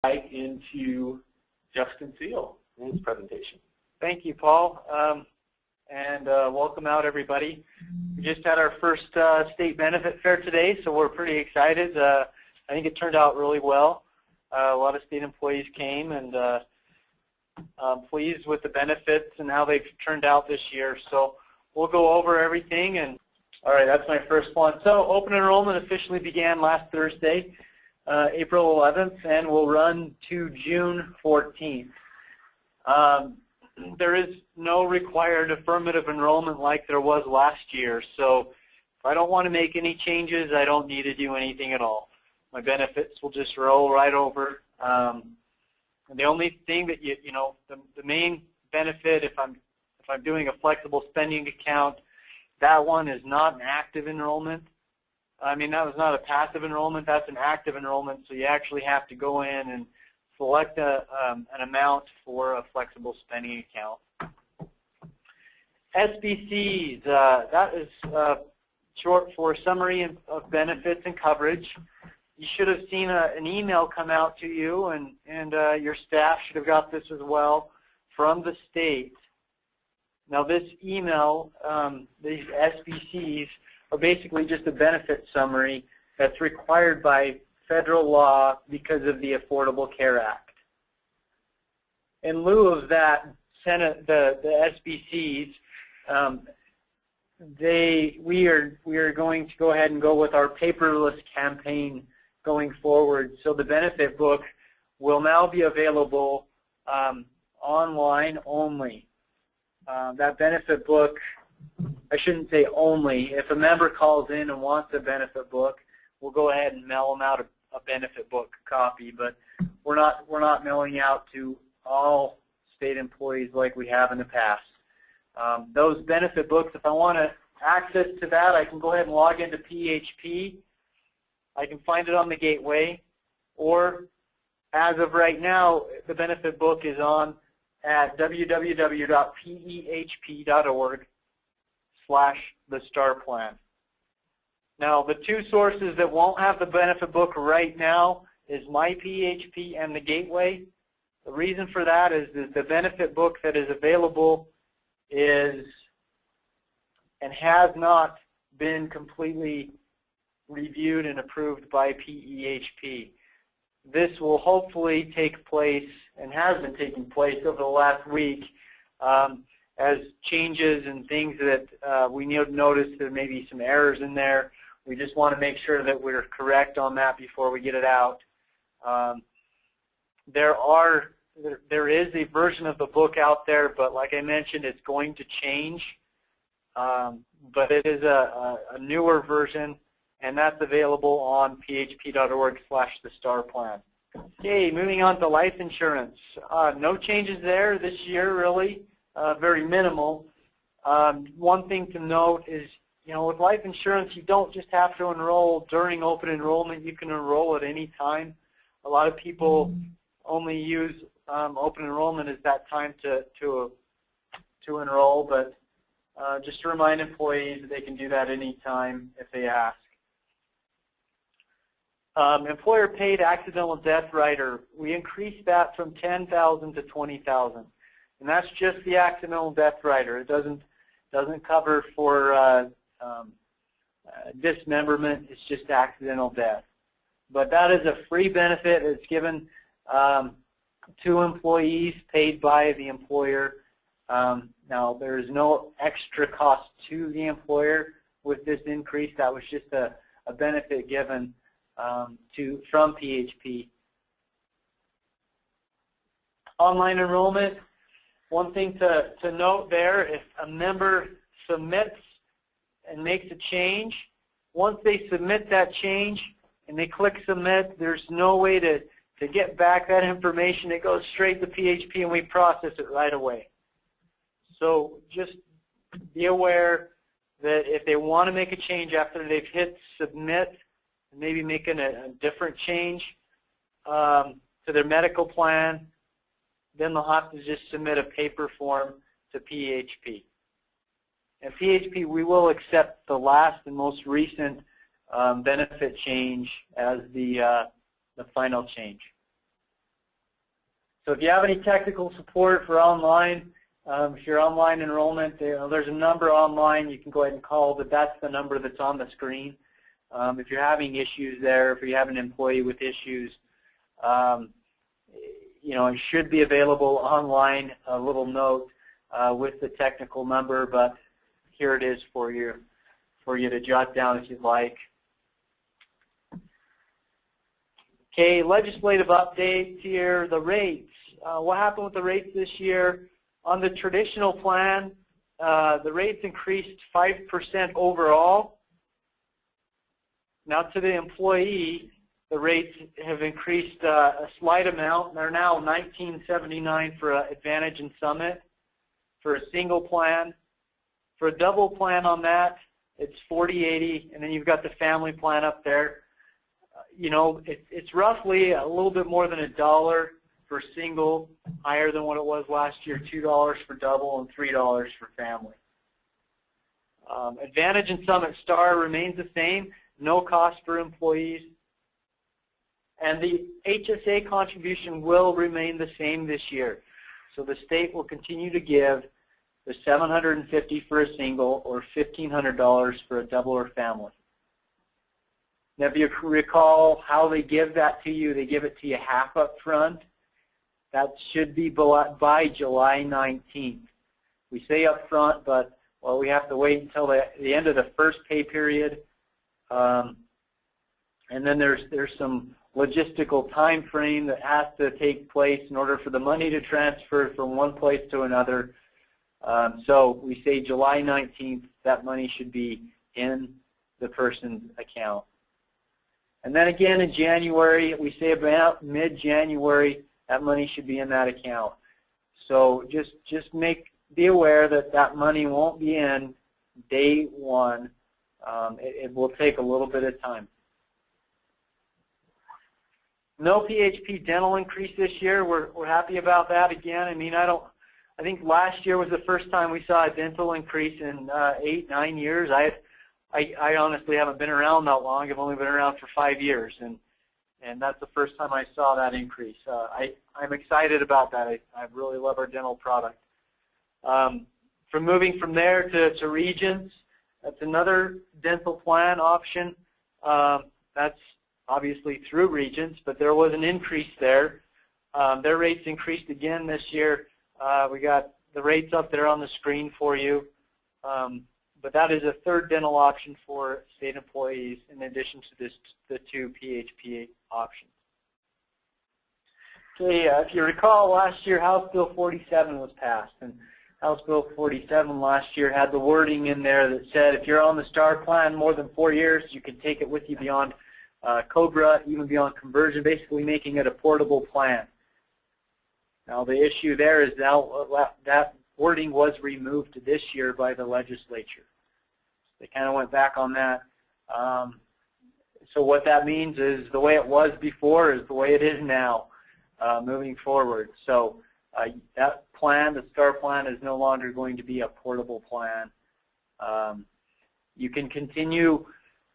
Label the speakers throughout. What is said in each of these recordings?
Speaker 1: right into Justin Seal in his presentation.
Speaker 2: Thank you, Paul, and welcome out, everybody. We just had our first state benefit fair today, so we're pretty excited. I think it turned out really well. A lot of state employees came, and I'm pleased with the benefits and how they've turned out this year. So we'll go over everything. And all right, that's my first one. So open enrollment officially began last Thursday, April 11th, and will run to June 14th. There is no required affirmative enrollment like there was last year. So if I don't want to make any changes, I don't need to do anything at all. My benefits will just roll right over. And the only thing that the main benefit, if I'm doing a flexible spending account, that one is not an active enrollment. I mean, that was not a passive enrollment. That's an active enrollment. So you actually have to go in and select an amount for a flexible spending account. SBCs, that is short for Summary of Benefits and Coverage. You should have seen an email come out to you, and your staff should have got this as well from the state. Now this email, these SBCs, are basically just a benefit summary that's required by federal law because of the Affordable Care Act. In lieu of that, the SBCs, we are going to go ahead and go with our paperless campaign going forward. So the benefit book will now be available online only. That benefit book, I shouldn't say only. If a member calls in and wants a benefit book, we'll go ahead and mail them out a benefit book copy. But we're not mailing out to all state employees like we have in the past. Those benefit books, if I want to access to that, I can go ahead and log into PEHP. I can find it on the gateway, or as of right now, the benefit book is on at www.pehp.org/the-star-plan. Now, the two sources that won't have the benefit book right now is my PEHP and the gateway. The reason for that is that the benefit book that is available is and has not been completely reviewed and approved by PEHP. This will hopefully take place and has been taking place over the last week as changes and things that we notice there may be some errors in there. We just want to make sure that we're correct on that before we get it out. There is a version of the book out there, but like I mentioned, it's going to change. But it is a newer version, and that's available on php.org/the-star-plan. Okay, moving on to life insurance. No changes there this year, really, very minimal. One thing to note is, with life insurance, you don't just have to enroll during open enrollment. You can enroll at any time. A lot of people only use open enrollment as that time to enroll, but just to remind employees that they can do that any time if they ask. Employer-paid accidental death rider, we increased that from $10,000 to $20,000, and that's just the accidental death rider. It doesn't cover for dismemberment. It's just accidental death. But that is a free benefit. It's given to employees paid by the employer. Now, there is no extra cost to the employer with this increase. That was just a benefit given from PEHP. Online enrollment, one thing to note there, if a member submits and makes a change, once they submit that change and they click submit, there's no way to get back that information. It goes straight to PEHP and we process it right away. So just be aware that if they want to make a change after they've hit submit, maybe making a different change to their medical plan, then they'll have to just submit a paper form to PEHP. And PEHP, we will accept the last and most recent benefit change as the final change. So if you have any technical support for online, if you're online enrollment, there's a number online you can go ahead and call, but that's the number that's on the screen. If you're having issues there, if you have an employee with issues, it should be available online, a little note with the technical number, but here it is for you to jot down if you'd like. Okay, legislative updates here, the rates. What happened with the rates this year? On the traditional plan, the rates increased 5% overall. Now to the employee, the rates have increased a slight amount. They're now $19.79 for Advantage and Summit for a single plan. For a double plan on that, it's $40.80, and then you've got the family plan up there. It's roughly a little bit more than $1 for single, higher than what it was last year, $2 for double and $3 for family. Advantage and Summit Star remains the same, no cost for employees. And the HSA contribution will remain the same this year. So the state will continue to give the $750 for a single or $1,500 for a double or family. Now, if you recall how they give that to you, they give it to you half up front. That should be by July 19th. We say up front, but we have to wait until the end of the first pay period. And then there's some logistical time frame that has to take place in order for the money to transfer from one place to another. So we say July 19th, that money should be in the person's account. And then again in January, we say about mid-January, that money should be in that account. So just be aware that that money won't be in day one. It will take a little bit of time. No PHP dental increase this year. We're happy about that again. I mean, I think last year was the first time we saw a dental increase in 8, 9 years. I honestly haven't been around that long. I've only been around for 5 years, and that's the first time I saw that increase. I'm excited about that. I really love our dental product. From moving from there to Regents, that's another dental plan option. That's obviously through Regents, but there was an increase there. Their rates increased again this year. We got the rates up there on the screen for you. But that is a third dental option for state employees in addition to the 2 PHP options. Okay, if you recall, last year House Bill 47 was passed, and House Bill 47 last year had the wording in there that said if you're on the STAR plan more than 4 years, you can take it with you beyond COBRA, even beyond conversion, basically making it a portable plan. Now the issue there is that wording was removed this year by the legislature. They kind of went back on that. So what that means is the way it was before is the way it is now moving forward. So that plan, the STAR plan, is no longer going to be a portable plan. You can continue,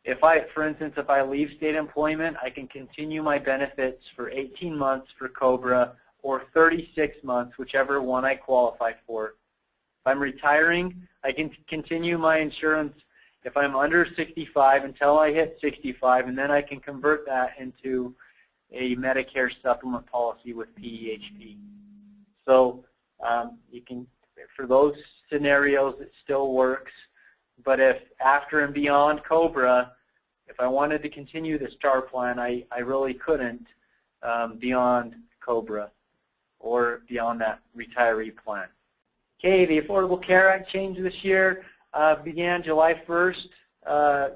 Speaker 2: for instance, if I leave state employment, I can continue my benefits for 18 months for COBRA or 36 months, whichever one I qualify for. If I'm retiring, I can continue my insurance if I'm under 65 until I hit 65, and then I can convert that into a Medicare supplement policy with PEHP. So you can, for those scenarios, it still works. But if after and beyond COBRA, if I wanted to continue the STAR plan, I really couldn't beyond COBRA or beyond that retiree plan. Okay, the Affordable Care Act change this year began July 1st,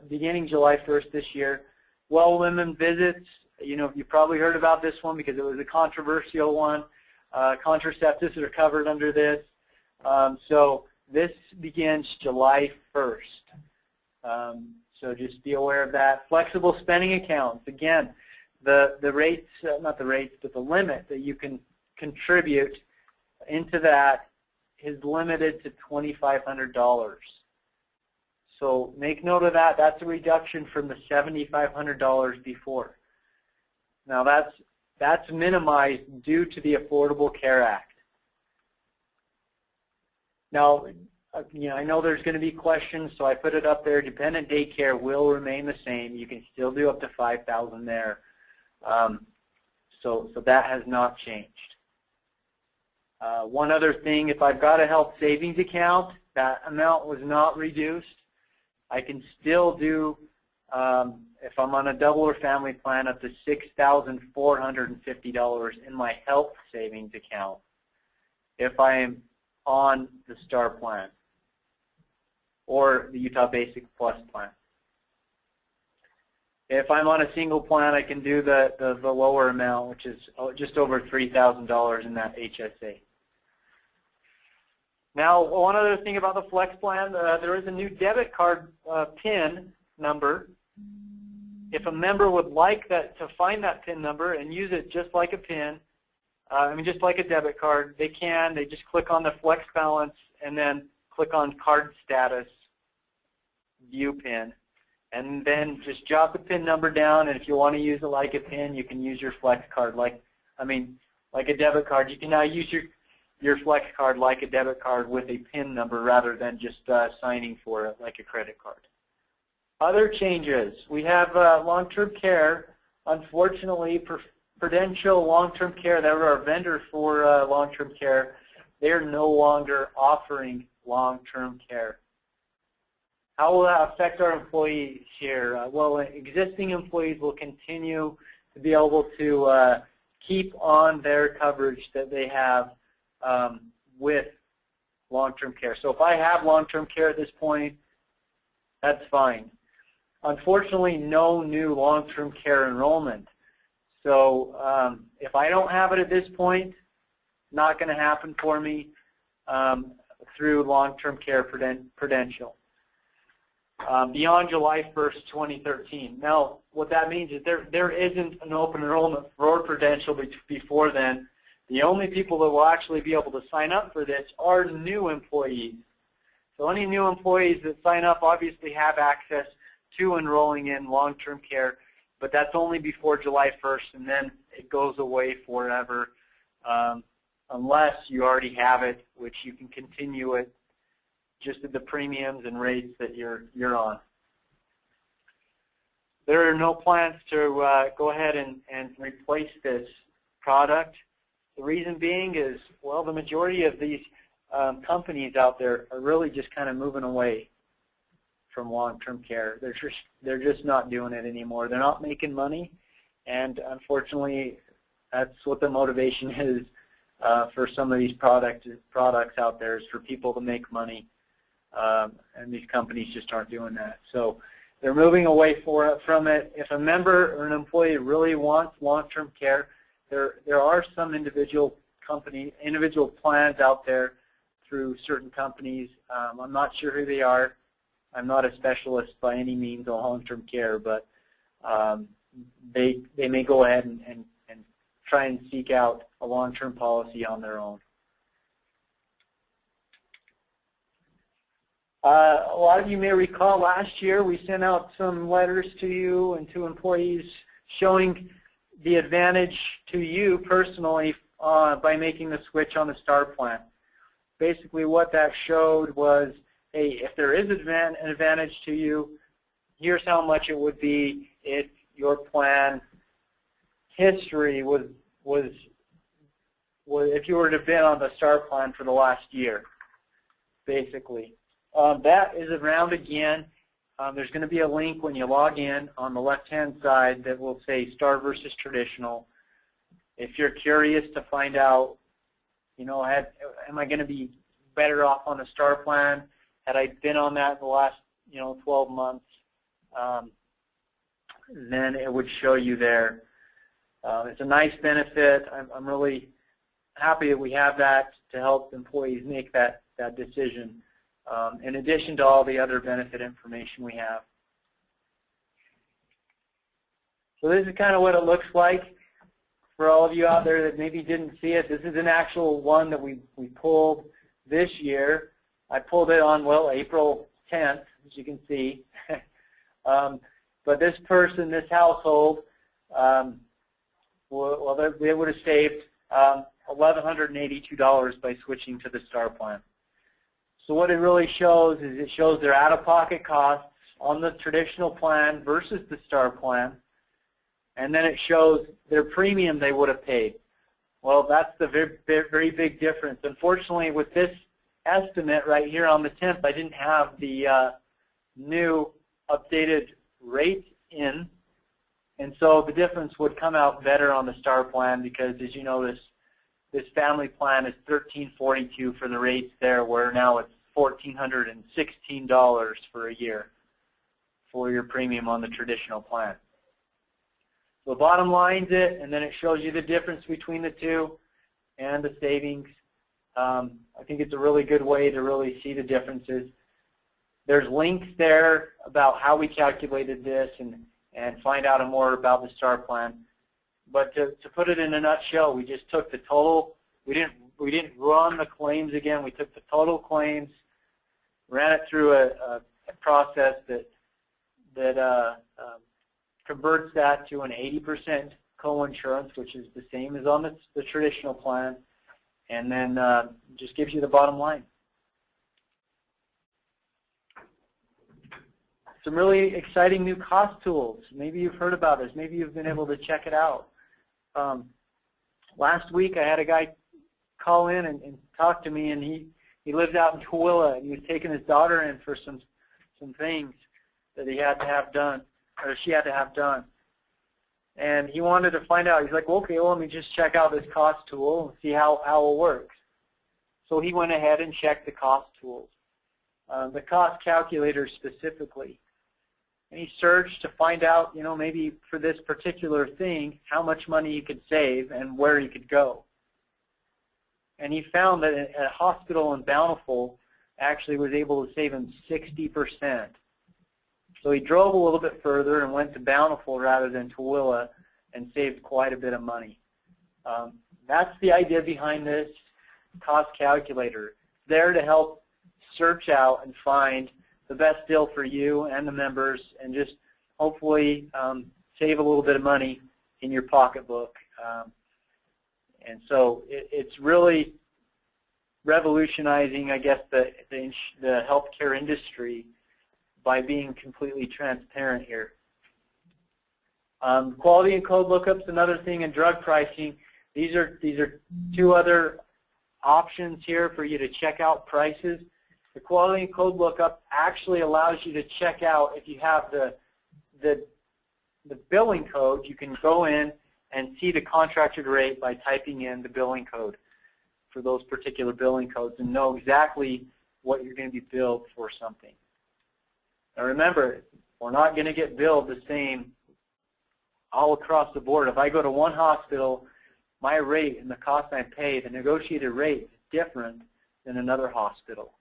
Speaker 2: beginning July 1st this year. Well women visits, you probably heard about this one because it was a controversial one. Contraceptives are covered under this. So this begins July 1st. So just be aware of that. Flexible spending accounts, again, the rates, not the rates, but the limit that you can contribute into that is limited to $2,500. So make note of that. That's a reduction from the $7,500 before. Now that's that's minimized due to the Affordable Care Act. Now, I know there's going to be questions, so I put it up there. Dependent daycare will remain the same. You can still do up to $5,000 there. So that has not changed. One other thing, if I've got a health savings account, that amount was not reduced. I can still do, if I'm on a double or family plan, up to $6,450 in my health savings account if I am on the STAR plan or the Utah Basic Plus plan. If I'm on a single plan, I can do the lower amount, which is just over $3,000 in that HSA. Now, one other thing about the Flex plan, there is a new debit card PIN number. If a member would like that to find that PIN number and use it just like a PIN, just like a debit card, they can. They just click on the Flex balance and then click on Card Status, View PIN, and then just jot the PIN number down. And if you want to use it like a PIN, you can use your Flex card like a debit card. You can now use your Flex card like a debit card with a PIN number rather than just signing for it like a credit card. Other changes. We have long-term care. Unfortunately, Prudential Long-Term Care, that were our vendor for long-term care, they're no longer offering long-term care. How will that affect our employees here? Well, existing employees will continue to be able to keep on their coverage that they have with long-term care. So if I have long-term care at this point, that's fine. Unfortunately, no new long-term care enrollment. So if I don't have it at this point, not going to happen for me through long-term care Prudential. Beyond July 1st, 2013. Now, what that means is there isn't an open enrollment for Prudential before then. The only people that will actually be able to sign up for this are new employees. So any new employees that sign up obviously have access to enrolling in long-term care, but that's only before July 1st, and then it goes away forever unless you already have it, which you can continue it just at the premiums and rates that you're on. There are no plans to go ahead and replace this product. The reason being is, well, the majority of these companies out there are really just kind of moving away from long-term care. They're just not doing it anymore. They're not making money, and unfortunately, that's what the motivation is for some of these products out there, is for people to make money. And these companies just aren't doing that. So they're moving away from it. If a member or an employee really wants long-term care, there are some individual plans out there through certain companies. I'm not sure who they are. I'm not a specialist by any means on long-term care, but they may go ahead and try and seek out a long-term policy on their own. A lot of you may recall last year we sent out some letters to you and to employees showing the advantage to you personally by making the switch on the STAR plan. Basically what that showed was, hey, if there is an advantage to you, here's how much it would be if your plan history was if you were to have been on the STAR plan for the last year, basically. That is around again. There's going to be a link when you log in on the left-hand side that will say STAR versus traditional. If you're curious to find out, am I going to be better off on the STAR plan? Had I been on that in the last, 12 months, then it would show you there. It's a nice benefit. I'm really happy that we have that to help employees make that decision. In addition to all the other benefit information we have. So this is kind of what it looks like for all of you out there that maybe didn't see it. This is an actual one that we pulled this year. I pulled it on, well, April 10th, as you can see. But this person, this household, well, they would have saved $1,182 by switching to the STAR plan. So what it really shows is it shows their out-of-pocket costs on the traditional plan versus the STAR plan, and then it shows their premium they would have paid. Well, that's the very big difference. Unfortunately, with this estimate right here on the 10th, I didn't have the new updated rate in, and so the difference would come out better on the STAR plan because, as you notice, this family plan is $1,342 for the rates there, where now it's $1,416 for a year for your premium on the traditional plan. So bottom lines it, and then it shows you the difference between the two and the savings. I think it's a really good way to really see the differences. There's links there about how we calculated this and find out more about the STAR plan. But to put it in a nutshell, we just took the total. We didn't run the claims again. We took the total claims, ran it through a process that converts that to an 80% co-insurance, which is the same as on the traditional plan, and then just gives you the bottom line. Some really exciting new cost tools. Maybe you've heard about this. Maybe you've been able to check it out. Last week I had a guy call in and talk to me, and he lives out in Tooele, and he was taking his daughter in for some things that he had to have done, or she had to have done. And he wanted to find out. He's like, well, okay, well, let me just check out this cost tool and see how it works. So he went ahead and checked the cost tools, the cost calculator specifically. And he searched to find out, you know, maybe for this particular thing, how much money you could save and where you could go. And he found that a hospital in Bountiful actually was able to save him 60%. So he drove a little bit further and went to Bountiful rather than Tooele and saved quite a bit of money. That's the idea behind this cost calculator. It's there to help search out and find the best deal for you and the members, and just hopefully save a little bit of money in your pocketbook. And so it's really revolutionizing, I guess, the healthcare industry by being completely transparent here. Quality and code lookups, another thing in drug pricing. These are two other options here for you to check out prices. The quality and code lookup actually allows you to check out if you have the billing code. You can go in and see the contracted rate by typing in the billing code for those particular billing codes and know exactly what you're going to be billed for something. Now remember, we're not going to get billed the same all across the board. If I go to one hospital, my rate and the cost I pay, the negotiated rate is different than another hospital.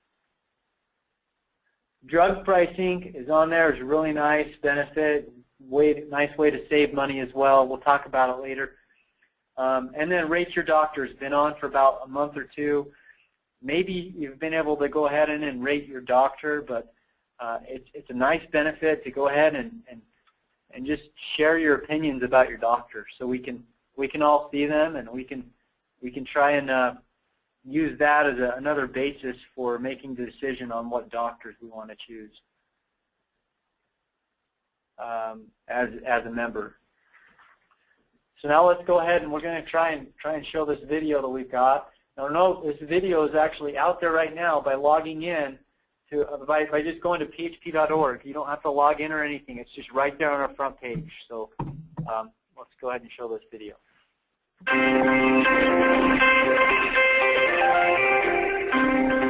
Speaker 2: Drug pricing is on there. It's a really nice benefit, nice way to save money as well. We'll talk about it later. And then Rate Your Doctor has been on for about a month or two. Maybe you've been able to go ahead and rate your doctor, but it's a nice benefit to go ahead and just share your opinions about your doctor, so we can all see them, and we can try and use that as another basis for making the decision on what doctors we want to choose as a member. So now let's go ahead and we're going to try and show this video that we've got. Now note this video is actually out there right now by logging in to by just going to php.org. You don't have to log in or anything. It's just right there on our front page. So let's go ahead and show this video.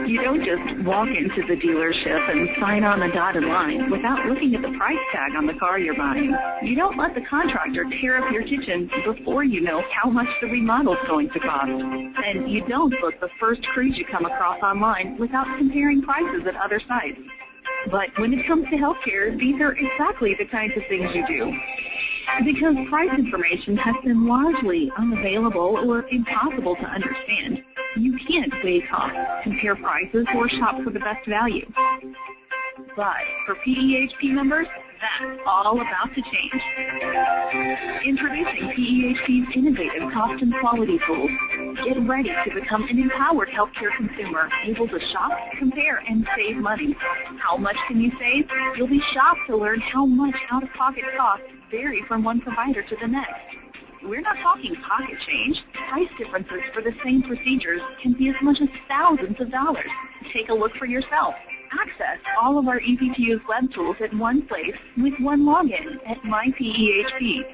Speaker 3: You don't just walk into the dealership and sign on the dotted line without looking at the price tag on the car you're buying. You don't let the contractor tear up your kitchen before you know how much the remodel's going to cost. And you don't book the first cruise you come across online without comparing prices at other sites. But when it comes to healthcare, these are exactly the kinds of things you do. Because price information has been largely unavailable or impossible to understand, you can't weigh costs, compare prices, or shop for the best value. But for PEHP members, That's all about to change. Introducing PEHP's innovative cost and quality tools. Get ready to become an empowered healthcare consumer, able to shop, compare, and save money. How much can you save? You'll be shocked to learn how much out-of-pocket costs vary from one provider to the next. We're not talking pocket change. Price differences for the same procedures can be as much as thousands of dollars. Take a look for yourself. Access all of our easy-to-use web tools at one place with one login at MyPEHP.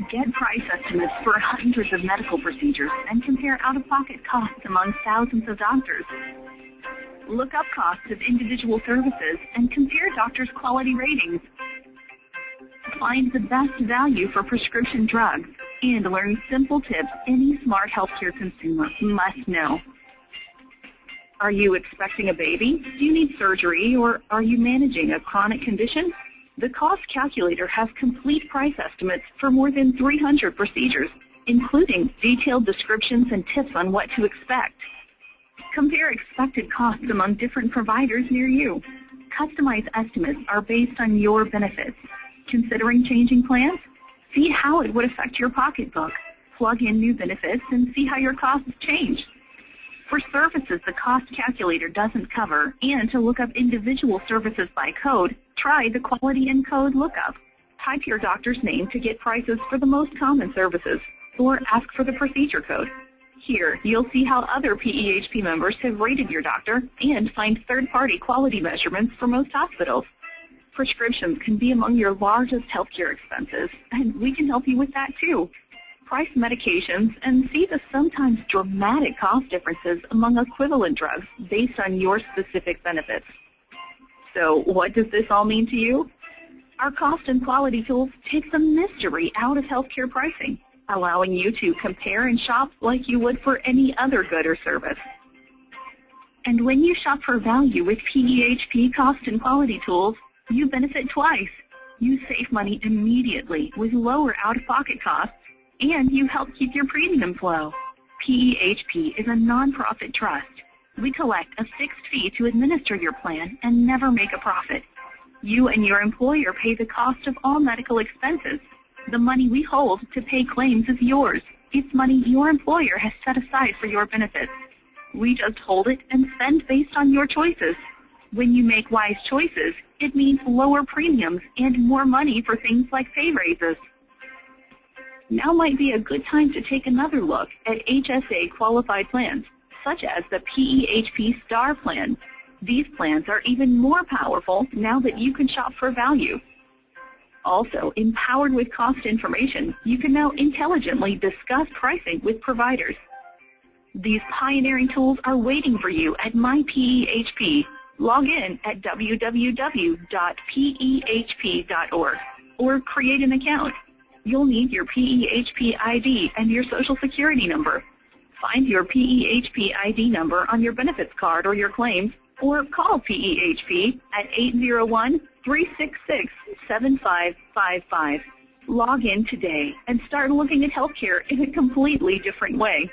Speaker 3: Get price estimates for hundreds of medical procedures and compare out-of-pocket costs among thousands of doctors. Look up costs of individual services and compare doctors' quality ratings. Find the best value for prescription drugs and learn simple tips any smart healthcare consumer must know. Are you expecting a baby? Do you need surgery, or are you managing a chronic condition? The Cost Calculator has complete price estimates for more than 300 procedures, including detailed descriptions and tips on what to expect. Compare expected costs among different providers near you. Customized estimates are based on your benefits. Considering changing plans? See how it would affect your pocketbook. Plug in new benefits and see how your costs change. For services the Cost Calculator doesn't cover, and to look up individual services by code, try the Quality and Code lookup. Type your doctor's name to get prices for the most common services, or ask for the procedure code. Here, you'll see how other PEHP members have rated your doctor and find third-party quality measurements for most hospitals. Prescriptions can be among your largest healthcare expenses, and we can help you with that too. Price medications and see the sometimes dramatic cost differences among equivalent drugs based on your specific benefits. So what does this all mean to you? Our cost and quality tools take the mystery out of healthcare pricing, allowing you to compare and shop like you would for any other good or service. And when you shop for value with PEHP cost and quality tools, you benefit twice. You save money immediately with lower out-of-pocket costs, and you help keep your premiums low. PEHP is a nonprofit trust. We collect a fixed fee to administer your plan and never make a profit. You and your employer pay the cost of all medical expenses. The money we hold to pay claims is yours. It's money your employer has set aside for your benefits. We just hold it and spend based on your choices. When you make wise choices, it means lower premiums and more money for things like pay raises. Now might be a good time to take another look at HSA qualified plans, such as the PEHP STAR plan. These plans are even more powerful now that you can shop for value. Also, empowered with cost information, you can now intelligently discuss pricing with providers. These pioneering tools are waiting for you at MyPEHP. Log in at www.pehp.org or create an account. You'll need your PEHP ID and your Social Security number. Find your PEHP ID number on your benefits card or your claims, or call PEHP at 801-366-7555. Log in today and start looking at healthcare in a completely different way.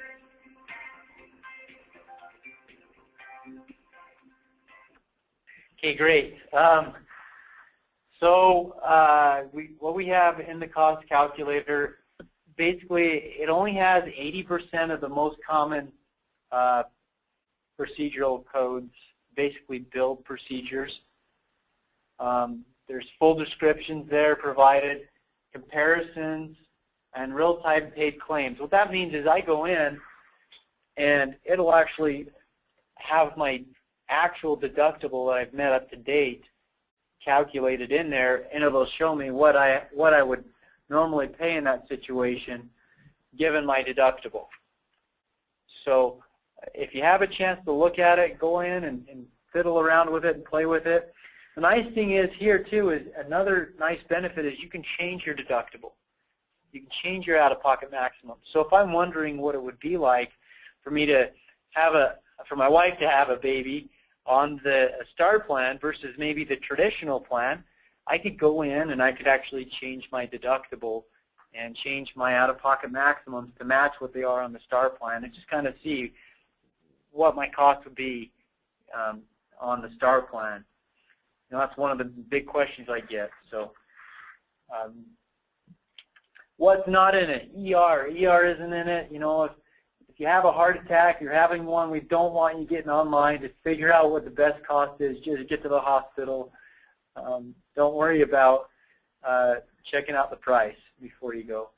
Speaker 2: Okay, great. What we have in the cost calculator, basically it only has 80% of the most common procedural codes, basically billed procedures. There's full descriptions there provided, comparisons, and real-time paid claims. What that means is I go in and it'll actually have my actual deductible that I've met up to date calculated in there, and it'll show me what I would normally pay in that situation given my deductible. So if you have a chance to look at it, go in and fiddle around with it and play with it. The nice thing is here too is another nice benefit is you can change your deductible. You can change your out-of-pocket maximum. So if I'm wondering what it would be like for me to have for my wife to have a baby on the STAR plan versus maybe the traditional plan, I could go in and I could actually change my deductible and change my out-of-pocket maximums to match what they are on the STAR plan and just kind of see what my cost would be on the STAR plan. that's one of the big questions I get. So what's not in it? ER isn't in it. If you have a heart attack, you're having one, we don't want you getting online. Just figure out what the best cost is. Just get to the hospital. Don't worry about checking out the price before you go.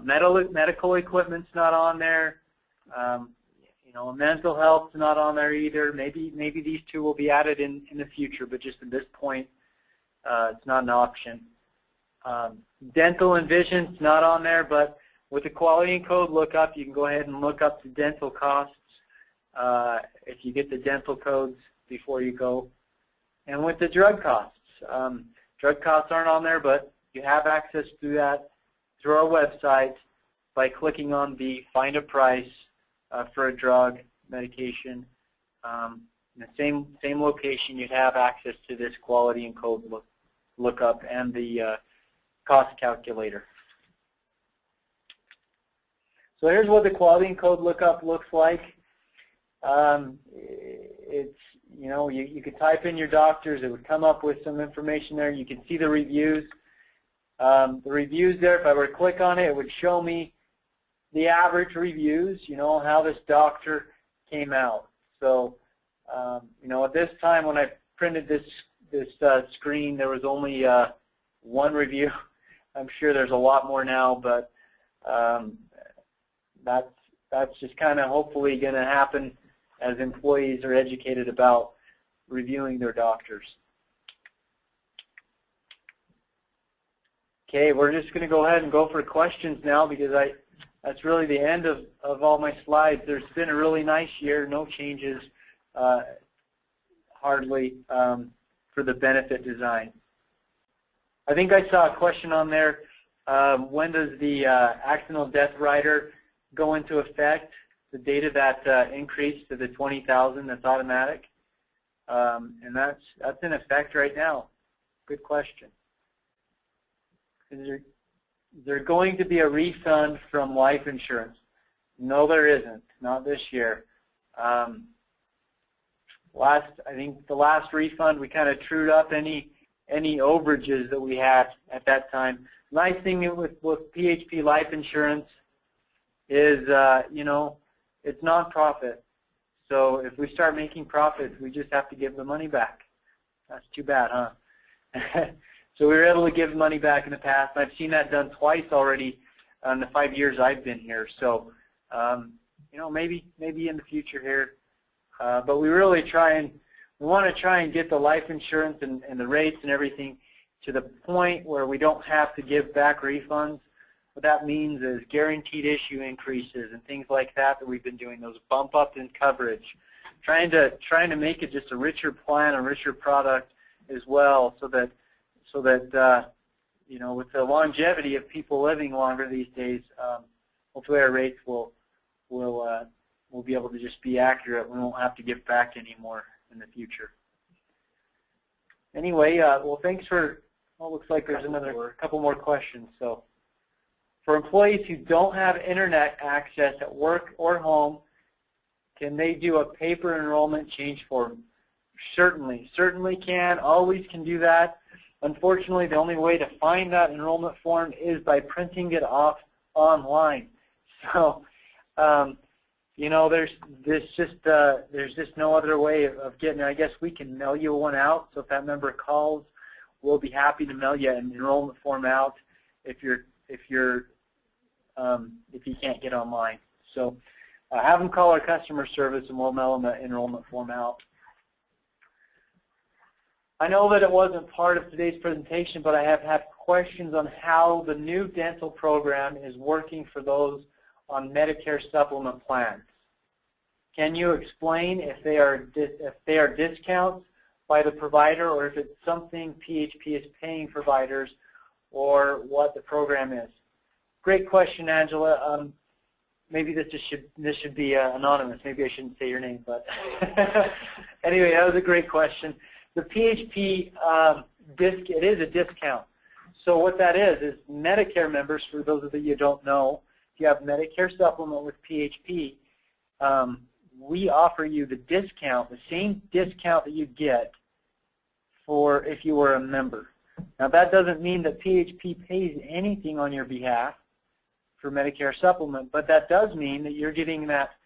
Speaker 2: Medical equipment's not on there. Mental health's not on there either. Maybe these two will be added in the future, but just at this point, it's not an option. Dental and vision's not on there, but with the quality and code lookup, you can go ahead and look up the dental costs if you get the dental codes before you go. And with the drug costs aren't on there, but you have access to that through our website by clicking on the Find a Price for a drug, medication. In the same location, you'd have access to this quality and code lookup and the cost calculator. So here's what the quality and code lookup looks like. It's you could type in your doctors. It would come up with some information there. You can see the reviews. The reviews there, if I were to click on it, it would show me the average reviews, how this doctor came out. So, at this time when I printed this screen, there was only one review. I'm sure there's a lot more now, but that's just kind of hopefully going to happen as employees are educated about reviewing their doctors. Okay, we're just going to go ahead and go for questions now because that's really the end of all my slides. There's been a really nice year, no changes hardly for the benefit design. I think I saw a question on there. When does the accidental death rider go into effect? The data that increased to the 20,000 that's automatic, and that's in effect right now. Good question. Is there going to be a refund from life insurance? No, there isn't. Not this year. I think the last refund we kind of trued up any overages that we had at that time. Nice thing with PHP life insurance is it's nonprofit. So if we start making profits, we just have to give the money back. That's too bad, huh? So we were able to give money back in the past. I've seen that done twice already in the 5 years I've been here. So, maybe in the future here. But we really want to try and get the life insurance and the rates and everything to the point where we don't have to give back refunds. What that means is guaranteed issue increases and things like that we've been doing, those bump up in coverage. Trying to make it just a richer plan, a richer product as well, so that with the longevity of people living longer these days, hopefully our rates will be able to just be accurate. We won't have to give back anymore in the future. Anyway, well, thanks for. Well, looks like there's a couple more questions. So, for employees who don't have internet access at work or home, can they do a paper enrollment change form? Certainly can. Always can do that. Unfortunately, the only way to find that enrollment form is by printing it off online. So, there's just no other way of getting it. I guess we can mail you one out. So if that member calls, we'll be happy to mail you an enrollment form out if you can't get online. So have them call our customer service and we'll mail them an enrollment form out. I know that it wasn't part of today's presentation, but I have had questions on how the new dental program is working for those on Medicare supplement plans. Can you explain if they are discounts by the provider or if it's something PHP is paying providers or what the program is? Great question, Angela. Maybe this should be anonymous. Maybe I shouldn't say your name, but anyway, that was a great question. The PHP it is a discount. So what that is Medicare members, for those of you who don't know, if you have Medicare supplement with PHP, we offer you the discount, the same discount that you get for if you were a member. Now that doesn't mean that PHP pays anything on your behalf for Medicare supplement, but that does mean that you're getting that,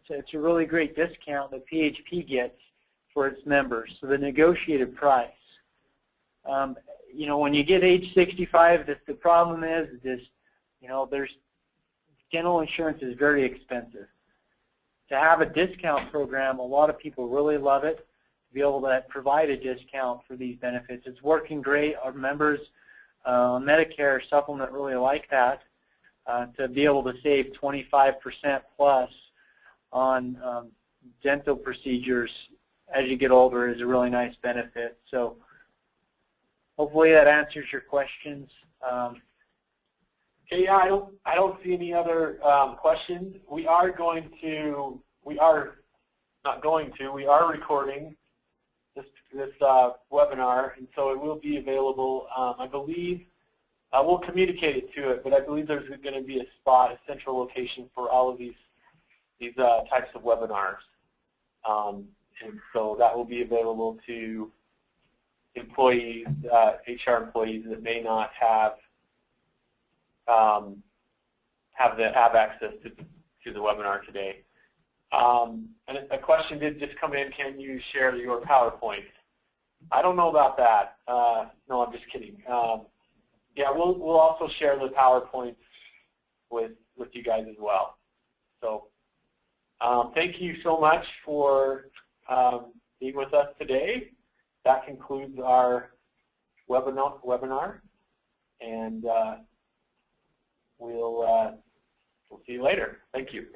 Speaker 2: it's a really great discount that PHP gets for its members, so the negotiated price. You know, when you get age 65, the problem is you know, dental insurance is very expensive. To have a discount program, a lot of people really love it. To be able to provide a discount for these benefits, it's working great. Our members on Medicare supplement really like that. To be able to save 25% plus on dental procedures as you get older is a really nice benefit. So hopefully that answers your questions.
Speaker 1: Okay, yeah, I don't see any other questions. We are recording this webinar, and so it will be available. I believe we'll communicate it to it, but I believe there's going to be a spot, a central location for all of these types of webinars, and so that will be available to employees, HR employees that may not have access to the webinar today. And a question did just come in, can you share your PowerPoint? I don't know about that. No, I'm just kidding. Yeah, we'll also share the PowerPoints with you guys as well. So thank you so much for being with us today. That concludes our webinar, and we'll see you later. Thank you.